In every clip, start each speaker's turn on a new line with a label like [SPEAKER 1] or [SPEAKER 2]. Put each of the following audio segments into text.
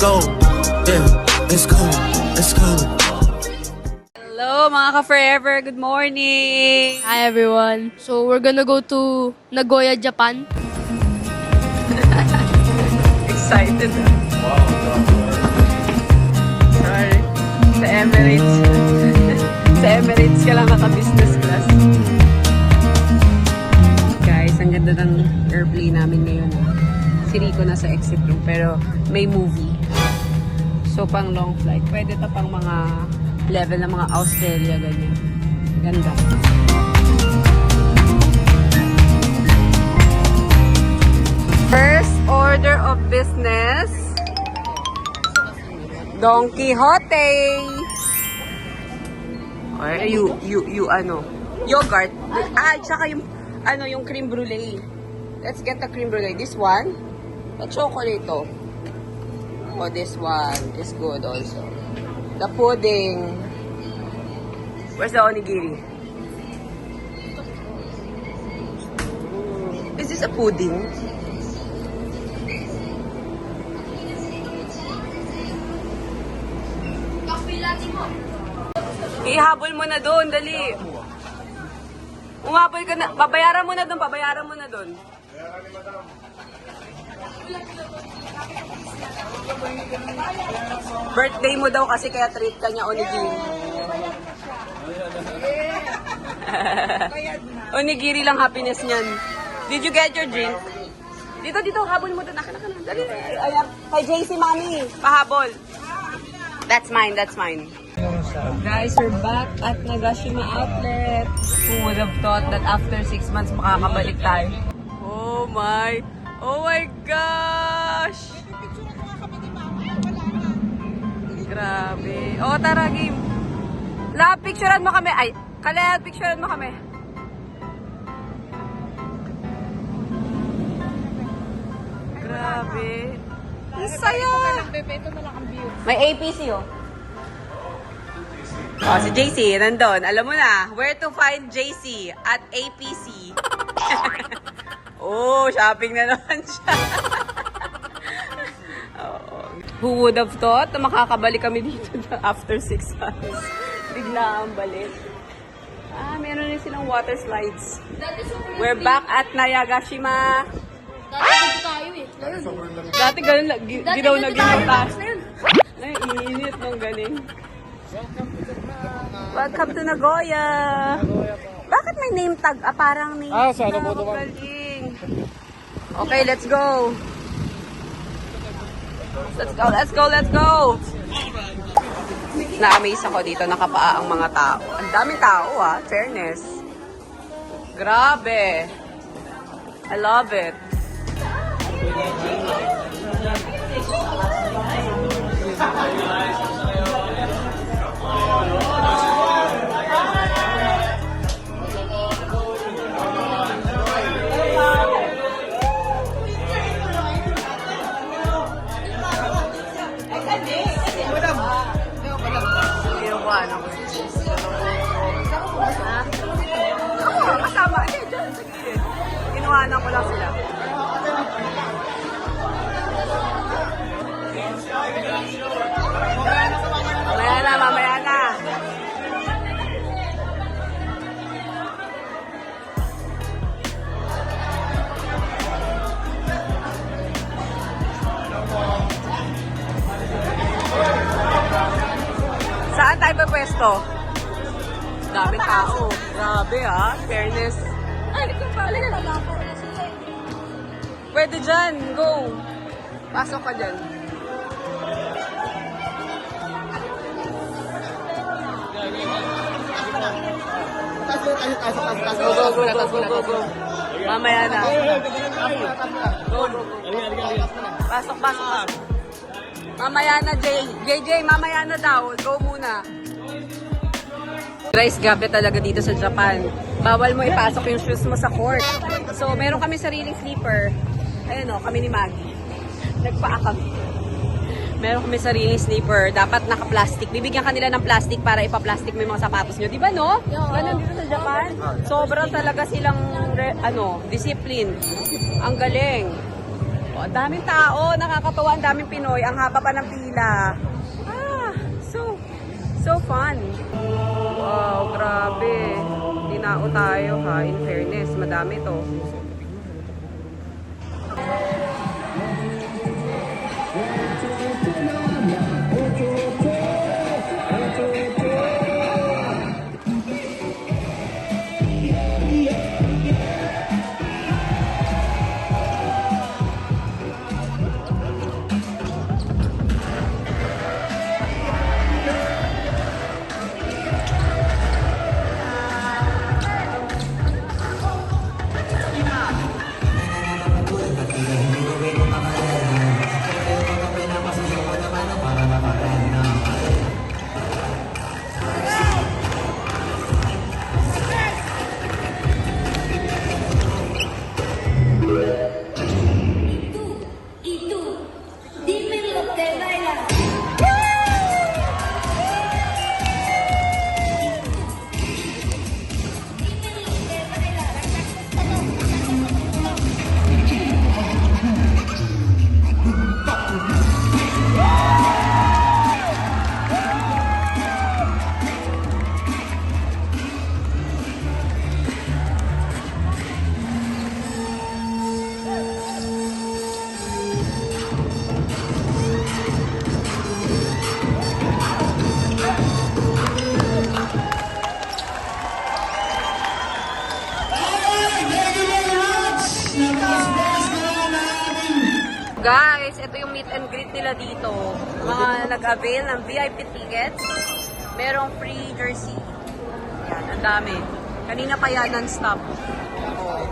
[SPEAKER 1] go. Yeah, let's go. Let's go.
[SPEAKER 2] Hello mga ka-forever, good morning!
[SPEAKER 3] Hi everyone. So we're gonna go to Nagoya, Japan.
[SPEAKER 2] Excited. Sorry. Sa Emirates. Sa Emirates ka lang naka-business class. Guys, ang ganda ng airplane namin ngayon. Si Rico nasa exit room, pero may movie. So pang long flight. Pwede to pang mga level ng mga Australia, ganyan. Ganda. First order of business, Don Quixote. Or you ano, yogurt. Tsaka yung ano, yung cream brulee. Let's get the cream brulee. This one, the chocolate to. Oh, this one is good also. The pudding. Where's the onigiri? Is this a pudding? Ihabol mo na doon, dali. Umabol ka na. Babayaran mo na doon, babayaran mo na doon. Birthday mo daw kasi kaya treat ka niya onigiri. Onigiri lang happiness niyan. Did you get your drink? Dito, habol mo doon. Akin. Dali. Ayan, kay JC Mami, pahabol. That's mine. Guys, we're back at Nagashima Outlet. Who would have thought that after 6 months makakabalik tayo? Oh my gosh! Grabe. Oh, tara, game. Picturean mo kami. Ay, Kalel, picturean mo kami. Grabe. Ang saya. May APC, oh. Oh, si JC, nandun. Alam mo na, where to find JC at APC. Oh, shopping na naman siya. Oh. Who would have thought na makakabalik kami dito after 6 months? Bigla ang balik. Meron rin silang water slides. We're back at Nagashima.
[SPEAKER 3] Dati tayo eh.
[SPEAKER 2] Dati ganun lang, ginaw na tayo. Ay, init ng galing. Welcome to Nagoya. Bakit may name tag? Parang name tag.
[SPEAKER 4] Sa ano mo naman?
[SPEAKER 2] Okay, let's go. Let's go. Na-amaze ako dito, nakapaa ang mga tao. Ang daming tao fairness. Grabe. I love it. Kasama. Kinuhanan ko lang sila. Mamaya na. Saan tayo pa pwesto? Dami tao. Grabe fairness. Pwede dyan, go. Pasok ka dyan. Go. Mamaya na. Go. Pasok. Mamaya na, JJ, mamaya na daw. Go muna. Guys, gabi talaga dito sa Japan. Bawal mo ipasok yung shoes mo sa court. So, meron kami sariling sleeper. Ayan kami ni Maggie. Nagpaa kami. Meron kami sariling sleeper. Dapat naka-plastic. Bibigyan kanila ng plastic para ipa-plastic mo yung mga sapatos nyo. Di ba, no? Ganun dito sa Japan. Sobrang talaga silang, discipline. Ang galing. O, Ang daming tao, nakakatuwa, ang daming Pinoy, ang haba pa ng pila. So fun. Wow, grabe. Tinao tayo ha, in fairness, madami to. Guys, ito yung meet and greet nila dito. Mga nag-avail ng VIP tickets. Merong free jersey. Yan, ang dami. Kanina pa yan, non-stop. Oh.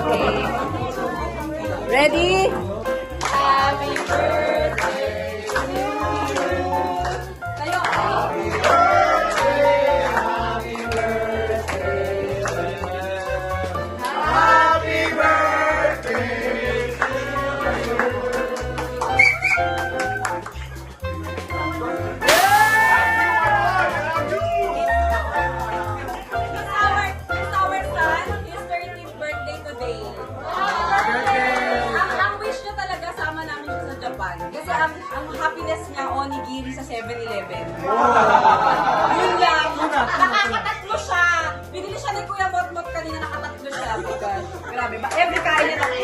[SPEAKER 2] Okay. Ready? Happy birthday to you. Tayo. Happy birthday, happy birthday. Happy birthday to you. It's our son, his 30th birthday today. Ang wish niya talaga, sama namin siya sa Japan. Kasi ang happiness niya, onigiri sa 7-Eleven. Yun lang. Nakakatatlo siya. Binili siya ni Kuya Motmot kanina, nakatatlo siya. Oh my God. Grabe ba? Every kain niya tatlo.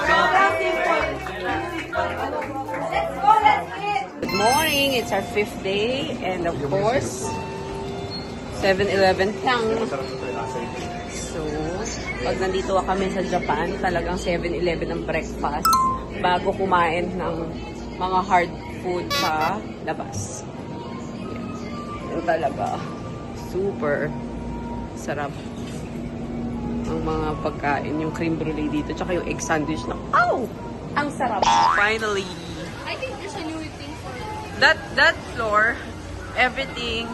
[SPEAKER 2] Sobrang simple. Let's go, let's eat! Good morning. It's our 5th day. And of course, 7-Eleven lang. So, pag nandito kami sa Japan, talagang 7-Eleven ang breakfast bago kumain ng mga hard food sa labas. Yan talaga. Super sarap ang mga pagkain. Yung cream brulee dito, tsaka yung egg sandwich na, ow! Ang sarap. Finally.
[SPEAKER 3] I think there's a new thing for
[SPEAKER 2] That floor, everything.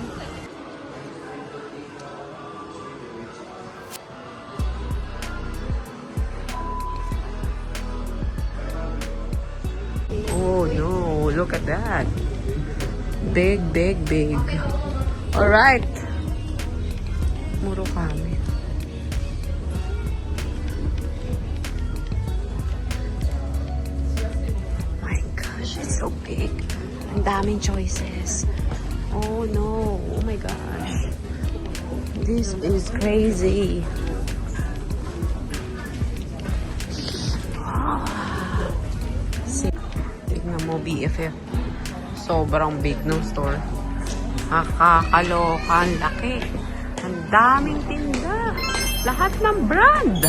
[SPEAKER 2] Oh no, look at that. Big, big, big. Alright. Muro kami. My gosh, it's so big. Ang daming choices. Oh no, oh my gosh. This is crazy. Tignan mo, BFF. Sobrang big ng store. Nakakaloka. Ang laki. Ang daming tinda. Lahat ng brand.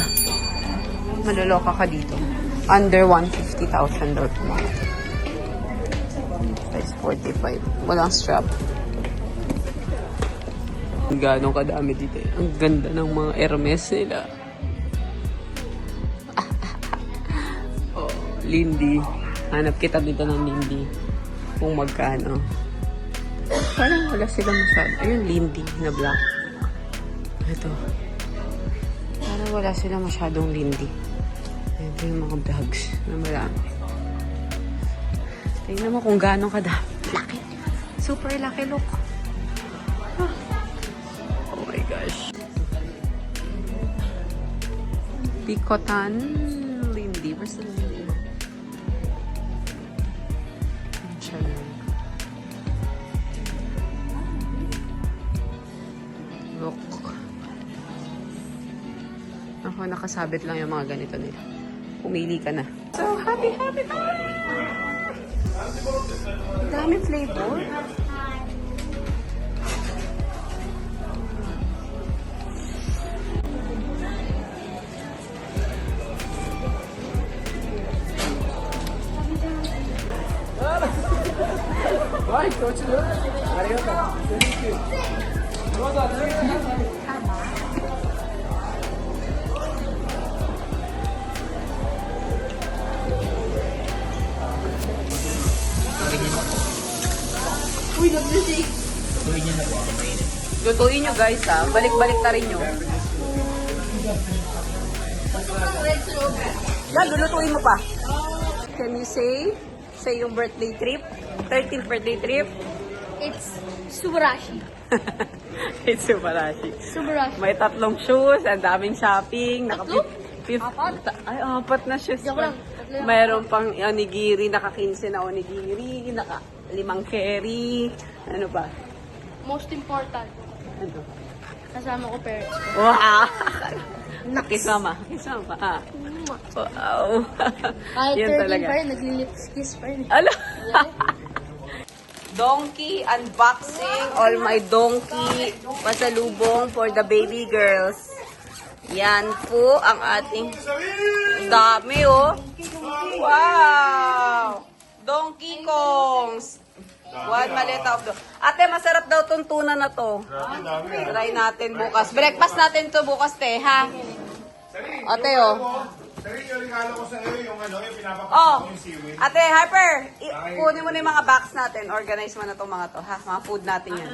[SPEAKER 2] Maloloka ka dito. Under 150,000 or more. Size 45. Walang strap. Gano'ng kadami dito. Ang ganda ng mga Hermes nila. Oh, Lindy. Hanap kita dito ng Lindy. Kung magkano. Parang wala silang masyado. Ayun, Lindy na black. Ito. Parang wala silang masyadong Lindy. Ito yung mga bags na marami. Tingnan mo kung gano'ng kadami. Laki. Super laki, look. Oh my gosh. Picotan Lindy. Where's the Lindy? Chanel. Look. Ako, nakasabit lang yung mga ganito nila. Pumili ka na. So, happy, happy, happy! Dami flavor. Lutuin nyo guys ha. Balik-balik na rin nyo. Yan, lulutuin mo pa. Can you say yung birthday trip? 13th birthday trip?
[SPEAKER 3] It's Subarashi.
[SPEAKER 2] It's Subarashi.
[SPEAKER 3] Subarashi.
[SPEAKER 2] May 3 shoes, ang daming shopping.
[SPEAKER 3] Apat?
[SPEAKER 2] Ay, 4 na shoes.
[SPEAKER 3] Joke lang.
[SPEAKER 2] Mayroon pang onigiri, naka-15 na onigiri, naka-5 carry. Ano ba?
[SPEAKER 3] Most important.
[SPEAKER 2] Ano?
[SPEAKER 3] Kasama ko parents ko.
[SPEAKER 2] Wow! Kiss mama. Kiss mama. Ah. Wow.
[SPEAKER 3] Kahit
[SPEAKER 2] Yan
[SPEAKER 3] 13
[SPEAKER 2] talaga.
[SPEAKER 3] pa rin, nagli-lips kiss pa rin.
[SPEAKER 2] Ano? Donkey unboxing. All my donkey pasalubong for the baby girls. Yan po ang ating dami oh. Wow! Donkey Kongs. One maleta of Ate, masarap daw tong tuna na to. Try natin bukas. Breakfast natin to bukas, te, ha? Ate, oh.
[SPEAKER 4] Sarili yung regalo ko sa iyo, yung ano, yung pinapakita
[SPEAKER 2] Oh.
[SPEAKER 4] ko yung seaweed.
[SPEAKER 2] Ate, Harper, kunin mo na yung mga box natin. Organize mo na tong mga to, ha? Mga food natin yan.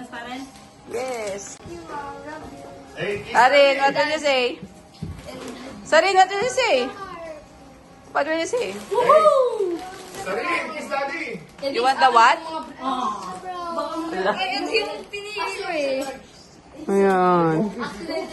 [SPEAKER 2] Yes.
[SPEAKER 4] Hey, kiss
[SPEAKER 2] Sarin, what did you say? Sarin, what did you say? What did you say?
[SPEAKER 4] Sarili, kiss daddy.
[SPEAKER 2] You want the what?
[SPEAKER 3] Pinili ko eh.
[SPEAKER 2] Ayan.
[SPEAKER 3] Accident